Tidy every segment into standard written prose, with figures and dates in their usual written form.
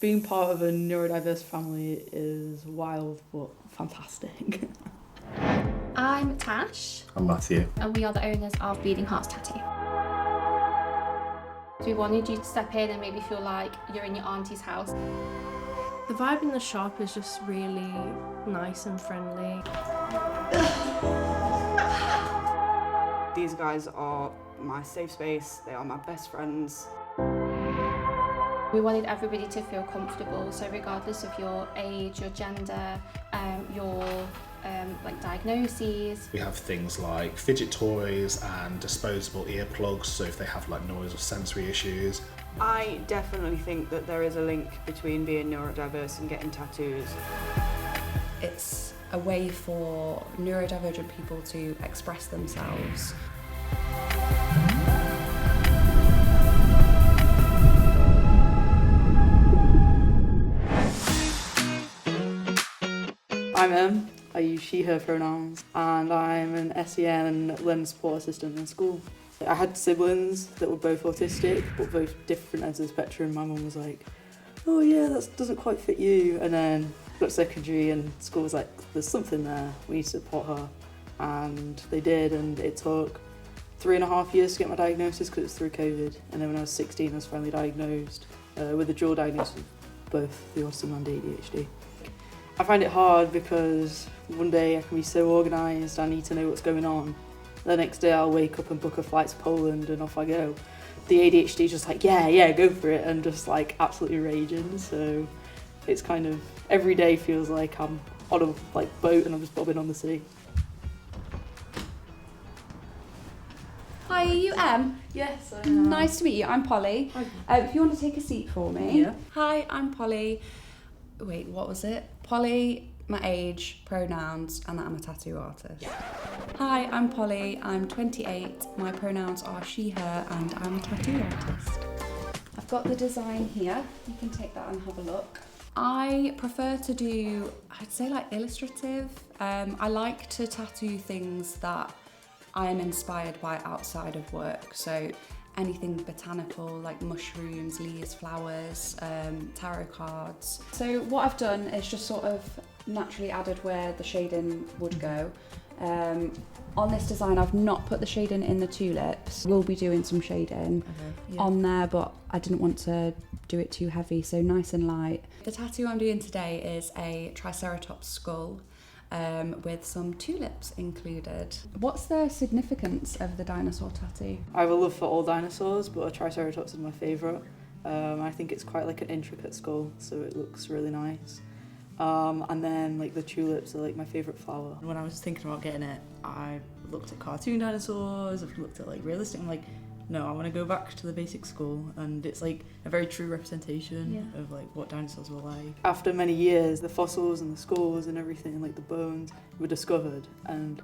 Being part of a neurodiverse family is wild but fantastic. I'm Tash. I'm Matthew. And we are the owners of Bleeding Hearts Tattoo. We wanted you to step in and maybe feel like you're in your auntie's house. The vibe in the shop is just really nice and friendly. These guys are my safe space, they are my best friends. We wanted everybody to feel comfortable, so regardless of your age, your gender, your diagnoses. We have things like fidget toys and disposable earplugs, so if they have like noise or sensory issues. I definitely think that there is a link between being neurodiverse and getting tattoos. It's a way for neurodivergent people to express themselves. I'm Em, I use she, her pronouns, and I'm an SEN and learning support assistant in school. I had siblings that were both autistic, but both different ends of the spectrum. My mum was like, oh yeah, that doesn't quite fit you. And then got to secondary and school was like, there's something there, we need to support her. And they did, and it took 3.5 years to get my diagnosis because it was through COVID. And then when I was 16, I was finally diagnosed with a dual diagnosis of both the autism and ADHD. I find it hard because one day I can be so organised, I need to know what's going on. The next day I'll wake up and book a flight to Poland and off I go. The ADHD is just like, yeah, go for it, and just like absolutely raging. So it's kind of, every day feels like I'm on a boat and I'm just bobbing on the sea. Hi, are you Em? Yes, I am. Nice to meet you. I'm Polly. If you want to take a seat for me. Yeah. Hi, I'm Polly. Wait, what was it? Polly, my age, pronouns, and that I'm a tattoo artist. Yeah. Hi, I'm Polly. I'm 28. My pronouns are she, her, and I'm a tattoo artist. I've got the design here. You can take that and have a look. I prefer to do, I'd say like illustrative. I like to tattoo things that I am inspired by outside of work. So anything botanical like mushrooms, leaves, flowers, tarot cards. So what I've done is just sort of naturally added where the shading would go. On this design I've not put the shading in the tulips. We'll be doing some shading on there, but I didn't want to do it too heavy, so nice and light. The tattoo I'm doing today is a Triceratops skull. With some tulips included. What's the significance of the dinosaur tattoo? I have a love for all dinosaurs, but a Triceratops is my favourite. I think it's quite like an intricate skull, so it looks really nice. And then like the tulips are like my favourite flower. When I was thinking about getting it, I looked at cartoon dinosaurs, I've looked at like realistic, I'm like, no, I want to go back to the basic skull, and it's like a very true representation of like what dinosaurs were like. After many years, the fossils and the skulls and everything, like the bones, were discovered, and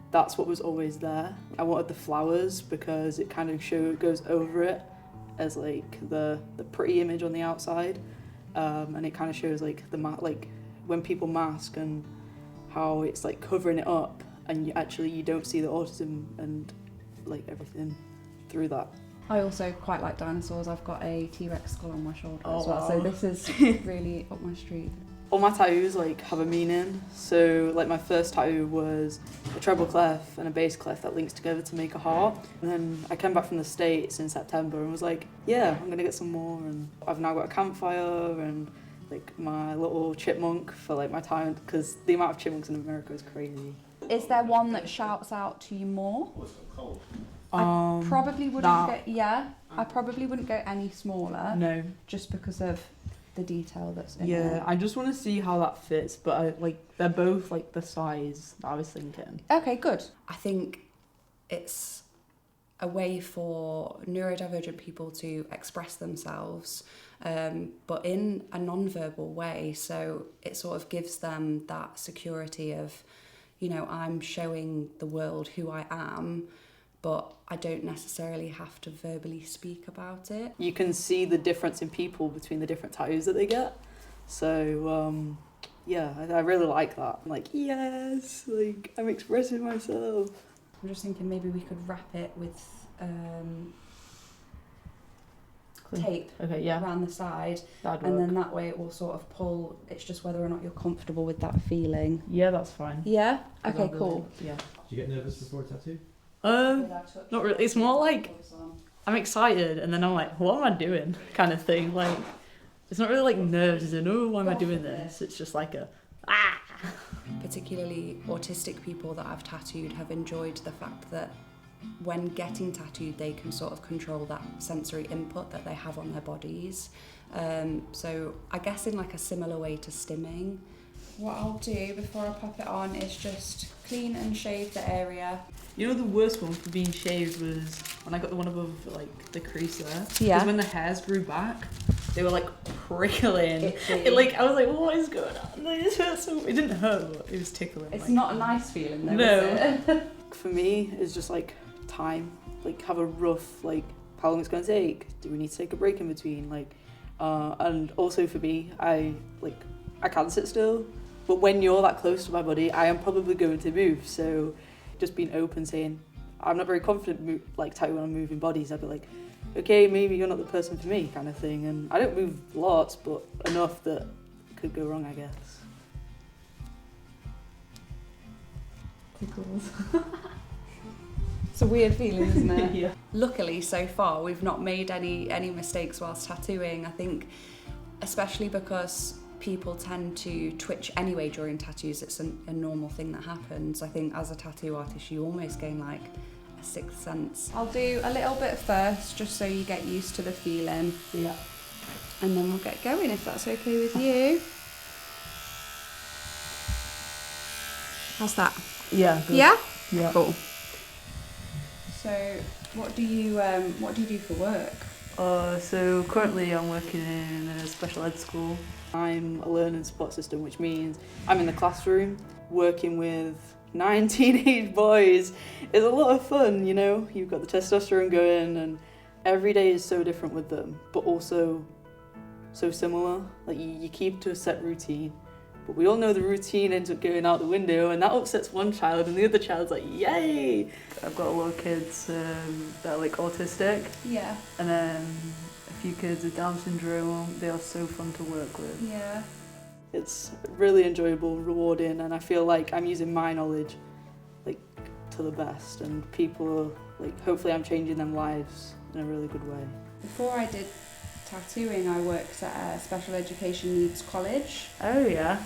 that's what was always there. I wanted the flowers because it kind of goes over it as like the pretty image on the outside, and it kind of shows like like when people mask and how it's like covering it up, and you don't see the autism and like everything through that. I also quite like dinosaurs. I've got a T-Rex skull on my shoulder as well, wow. so this is really up my street. All my tattoos like have a meaning. So like my first tattoo was a treble clef and a bass clef that links together to make a heart. And then I came back from the States in September and was like, yeah, I'm gonna get some more. And I've now got a campfire and like my little chipmunk for like my time, because the amount of chipmunks in America is crazy. Is there one that shouts out to you more? I probably wouldn't I probably wouldn't go any smaller. No. Just because of the detail that's in it. Yeah, I just want to see how that fits, but they're both like the size that I was thinking. Okay, good. I think it's a way for neurodivergent people to express themselves, but in a non-verbal way. So it sort of gives them that security of, you know, I'm showing the world who I am, but I don't necessarily have to verbally speak about it. You can see the difference in people between the different tattoos that they get. So, yeah, I really like that. I'm like, yes, like, I'm expressing myself. I'm just thinking maybe we could wrap it with tape Okay, yeah, around the side, that'd and work. then that way it will sort of pull. It's just whether or not you're comfortable with that feeling. Yeah, that's fine. Yeah? I'd Okay, rather- cool. Yeah. Do you get nervous before a tattoo? Not really. It's more like I'm excited, and then I'm like, what am I doing? Kind of thing. Like, it's not really like nerves, as in, oh, why am I doing this? It's just like a, ah. Particularly autistic people that I've tattooed have enjoyed the fact that when getting tattooed, they can sort of control that sensory input that they have on their bodies. So I guess in like a similar way to stimming. What I'll do before I pop it on is just clean and shave the area. You know, the worst one for being shaved was when I got the one above like the crease there. Yeah. Because when the hairs grew back, they were like prickling. Itchy. It, like I was like, what is going on? This hurts so. It didn't hurt, but it was tickling. It's like, not a nice feeling though, No. is it? For me, it's just like time. Like have a rough like how long it's going to take. Do we need to take a break in between? Like, and also for me, I can sit still, but when you're that close to my body, I am probably going to move. So, just being open, saying I'm not very confident like tattooing on moving bodies. I'd be like, okay, maybe you're not the person for me, kind of thing. And I don't move lots, but enough that it could go wrong, I guess. Tickles. It's a weird feeling, isn't it? Yeah. Luckily, so far, we've not made any mistakes whilst tattooing. I think, especially because people tend to twitch anyway during tattoos, it's a normal thing that happens. I think as a tattoo artist, you almost gain like a sixth sense. I'll do a little bit first, just so you get used to the feeling. Yeah. And then we'll get going, if that's okay with you. How's that? Yeah. Good. Yeah? Yeah. Cool. So, what do you do for work? So currently I'm working in a special ed school. I'm a learning support assistant, which means I'm in the classroom working with 9 teenage boys. It's a lot of fun, you know. You've got the testosterone going, and every day is so different with them, but also so similar. Like you keep to a set routine, but we all know the routine ends up going out the window, and that upsets one child, and the other child's like, yay! I've got a lot of kids that are like autistic, Yeah. and then a few kids with Down syndrome. They are so fun to work with. Yeah. It's really enjoyable, rewarding, and I feel like I'm using my knowledge like to the best, and people like hopefully I'm changing them lives in a really good way. Before I did tattooing, I worked at a special education needs college. Oh yeah.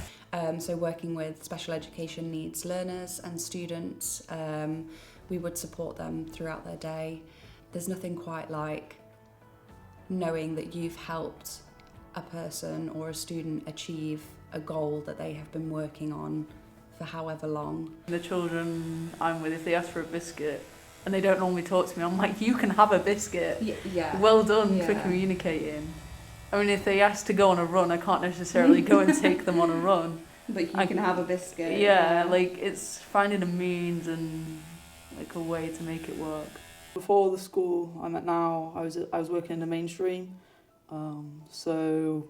So working with special education needs learners and students, we would support them throughout their day. There's nothing quite like knowing that you've helped a person or a student achieve a goal that they have been working on for however long. The children I'm with, if they ask for a biscuit and they don't normally talk to me, I'm like, you can have a biscuit. Yeah. Well done for Yeah. communicating. I mean, if they ask to go on a run, I can't necessarily go and take them on a run. But you I can have a biscuit. Yeah, like it's finding a means and like a way to make it work. Before the school I'm at now, I was working in the mainstream. So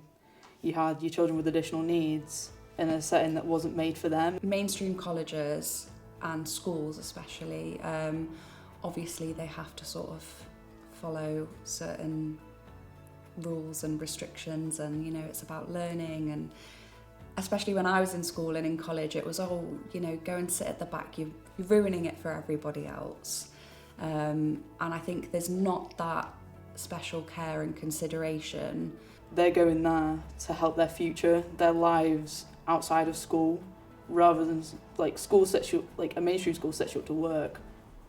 you had your children with additional needs in a setting that wasn't made for them. Mainstream colleges and schools especially, obviously they have to sort of follow certain rules and restrictions, and you know it's about learning, and especially when I was in school and in college it was go and sit at the back, you're ruining it for everybody else, and I think there's not that special care and consideration. They're going there to help their future, their lives outside of school, rather than like school sets you, like a mainstream school sets you up to work,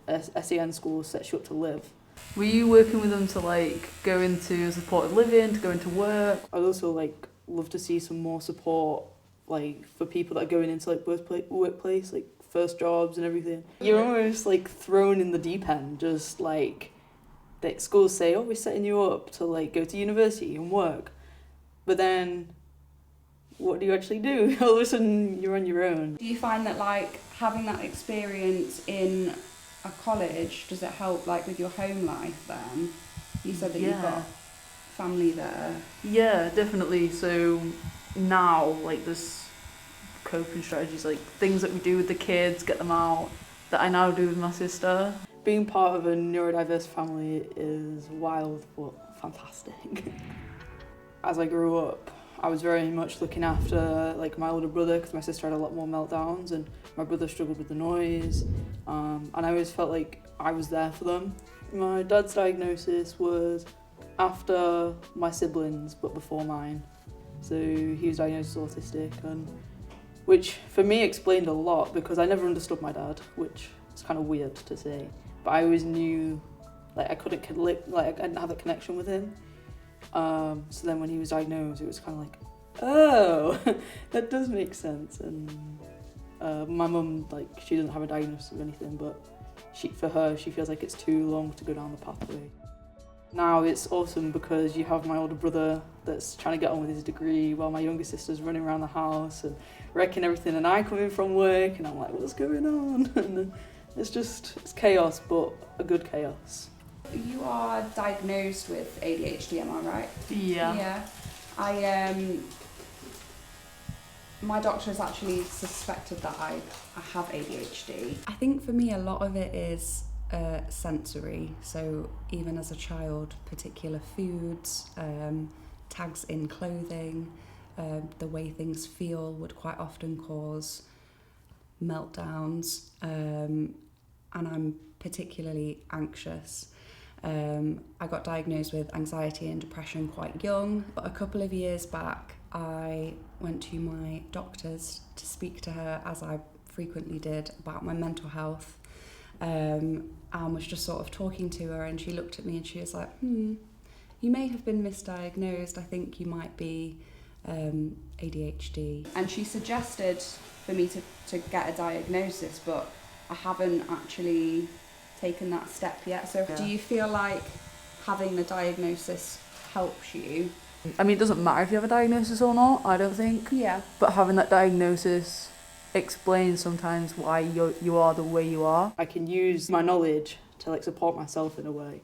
a SEN school sets you up to live. Were you working with them to like go into supported living, to go into work? I'd also like love to see some more support like for people that are going into like workplace, like first jobs and everything. You're almost like thrown in the deep end, just like the schools say, oh, we're setting you up to like go to university and work. But then what do you actually do? All of a sudden you're on your own. Do you find that like having that experience in a college, does it help like with your home life then? You said that you've got family there. Yeah, definitely. So now like there's coping strategies, like things that we do with the kids, get them out, that I now do with my sister. Being part of a neurodiverse family is wild, but fantastic. As I grew up, I was very much looking after like my older brother because my sister had a lot more meltdowns and my brother struggled with the noise, and I always felt like I was there for them. My dad's diagnosis was after my siblings but before mine. So he was diagnosed as autistic, and which for me explained a lot because I never understood my dad, which is kind of weird to say, but I always knew like I didn't have a connection with him. So then when he was diagnosed, it was kind of like, oh, that does make sense. And my mum, like, she doesn't have a diagnosis of anything, but for her, she feels like it's too long to go down the pathway. Now it's awesome because you have my older brother that's trying to get on with his degree while my younger sister's running around the house and wrecking everything, and I come in from work and I'm like, what's going on? And it's chaos, but a good chaos. You are diagnosed with ADHD, am I right? Yeah. Yeah. My doctor has actually suspected that I have ADHD. I think for me a lot of it is sensory, so even as a child, particular foods, tags in clothing, the way things feel would quite often cause meltdowns, and I'm particularly anxious. I got diagnosed with anxiety and depression quite young, but a couple of years back I went to my doctors to speak to her, as I frequently did, about my mental health, and was just sort of talking to her, and she looked at me and she was like, you may have been misdiagnosed, I think you might be ADHD. And she suggested for me to get a diagnosis, but I haven't actually taken that step yet. So do you feel like having the diagnosis helps you? I mean, it doesn't matter if you have a diagnosis or not, I don't think. Yeah. But having that diagnosis explains sometimes why you are the way you are. I can use my knowledge to like support myself in a way.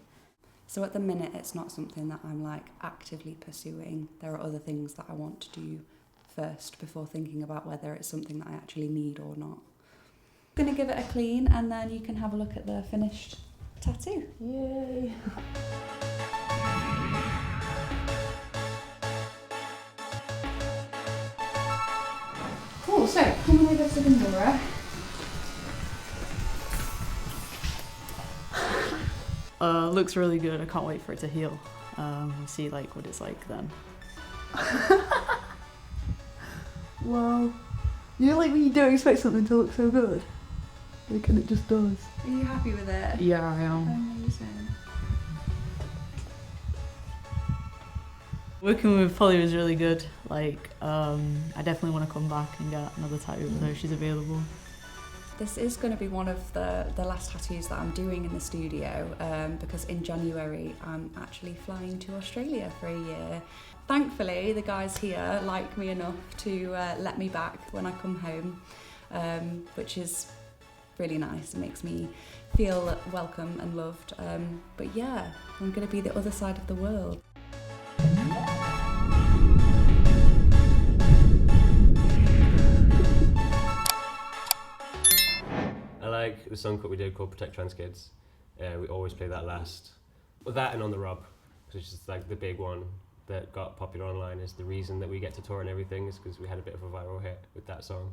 So at the minute, it's not something that I'm like actively pursuing. There are other things that I want to do first before thinking about whether it's something that I actually need or not. I'm going to give it a clean and then you can have a look at the finished tattoo. Yay! Cool, so come on over to the mirror. Looks really good. I can't wait for it to heal. See like what it's like then. Wow. You know, like when you don't expect something to look so good? Like, and it just does. Are you happy with it? Yeah, I am. Amazing. Working with Hollie was really good. Like, I definitely want to come back and get another tattoo with her if she's available. This is going to be one of the last tattoos that I'm doing in the studio, because in January I'm actually flying to Australia for a year. Thankfully, the guys here like me enough to let me back when I come home, which is really nice. It makes me feel welcome and loved. But yeah, I'm going to be the other side of the world. I like the song that we did called Protect Trans Kids. We always play that last. Well, that and On the Rob, which is like the big one that got popular online, is the reason that we get to tour and everything, is because we had a bit of a viral hit with that song.